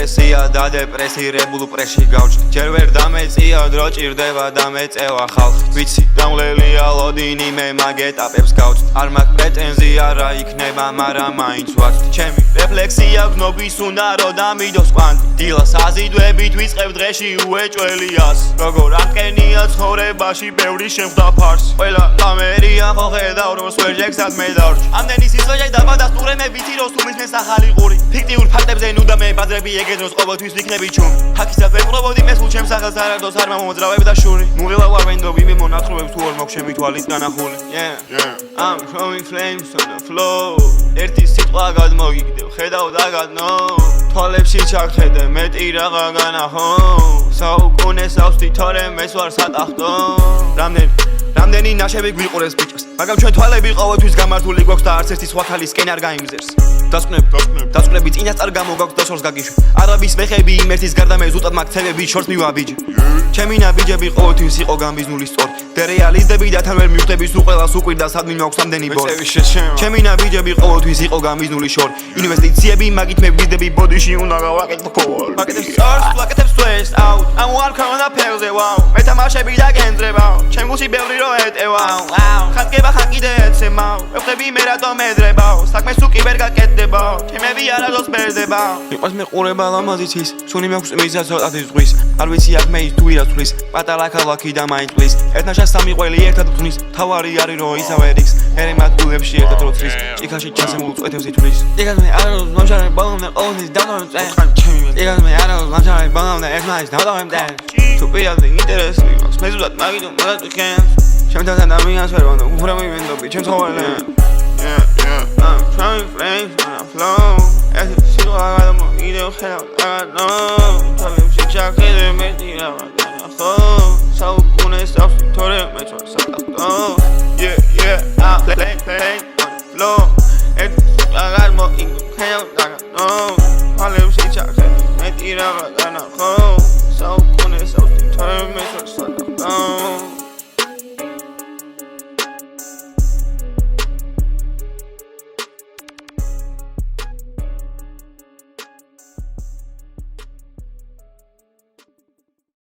სტრესია და დეპრესირებულ პრეში გავჭრ ჯერ ვერ დამეწია დრო ჭირდება და მეწევა ხალხი ვიცი დამლელია ლოდინი მე მაგ ეტაპებს გავწრ არ მაქვს პრეტენზია რა იქნება მაგრამ მაინც ვაცდ ჩემი რეფლექსია გნობის უნდა რომ დამიდოს კვანტი დილას აზიდვებით ვიწყებ დღეში უეჭველიას როგორ ამკენია ცხოვრებაში ბევრი შემხვდა ფარს ყველა კამერია ხო ხედავ რომ სვერჯექსად მე დავჭ ამდენი სისვეჟე დაბადასტურე მე ვიცი რომ სულისმეს ახალი ყური ფიქტიურ ფაქტებზე ნუ და მე ბაზრები ეგედროს ყოველთვის ვიქნები ჩუმ ჰაკისად ვეპყრობოდი მესულ ჩემს სახელს არადოს არ მომოძრავებ და შური მუღელა ვარ ვენდობი მე მონათხრობებს თუ არ მაქვს ჩემი თვალით განახული I'm throwing flames on the floor ერთი სიტყვა გადმოგიგდებ ხედავ და გადნო თვალებში ჩაგხედე მეტი რაღა განახო საუკუნეს ავსდი თორემ ეს ვარ სატახტო რამდენი ნაშები გვიყურეს ბიჭებს მაგრამ ჩვენ თვალები ყოველთვის გამართული გვაქვს და არც ერთი სხვა ქალისკენ არ გაიმზერს დასკვნები წინასწარ გამოგაქვს და შორს გაგიშვი არაბის ვეხები იმ ერთის გარდა მე ზუსტად მაგ ცევები შორს მივაბიჯე ჩემი ნაბიჯები ყოველთვის იყო გამბიზნული სწორი დერეალიზდები და თან ვერ მივხვდები სულ ყველას უკვირდა სადმი მაქვს ამდენი ბორი ჩემი ნაბიჯები ყოველთვის იყო გამბიზნული შორი ინვესტიციები მაგით მე ვიზდები ბოდიში უნდა გავაკეთო კოლ ვაკეთებ სწორს ვაკეთებ სტრეს აუტ ამ ვარ ქონა ფელზე ვაუ მე თამაშები და გენძრება ჩემ გულში ბევრი რო ეტევა ხატკება ხან კიდე ეცემავ ვხვდები მე რატომ ედრებავ საქმე სულ კი ვერ გაკეთდება ჩემები არადოს ბერდება მიყვარს მეყურება ლამაზიცის სუნი მაქვს მიზა ცოტათი ზღვის არ ვიცი აქ მე ის თუ ირაცვლის პატარა ქალაქი და მაინც პლის ერთნაშა სამი ყველი ერთად ვთვნის თავარი არის რომ ისავე რიქს ერე მათ გულებში ერთად როცრის ჭიქაში ჩასემულ წვეთებს ითვლის იგად მე არადოს მომშარე ბოლომდე ყოველთვის დავდავემ იგად მე არადოს მომშარე ბოლომდე ერთმანეთს დავდავემ თუ პირადად ინტერესი მაქვს მე ზუსტად მაგითო მაგათ ვიქენს ჩემთან ადამიანს ვერ ვანდო უბრალოდ მივენდობი ჩემ ცხოვრებაში I'm trying flames on the floor ეს სიტყვა გადმოგიდევ ხედავ და გადნო თავებში ჩაგხედე მეტი რაღა განახო საუკუნეს ავსდი თორემ მე ვარ სატახტო yeah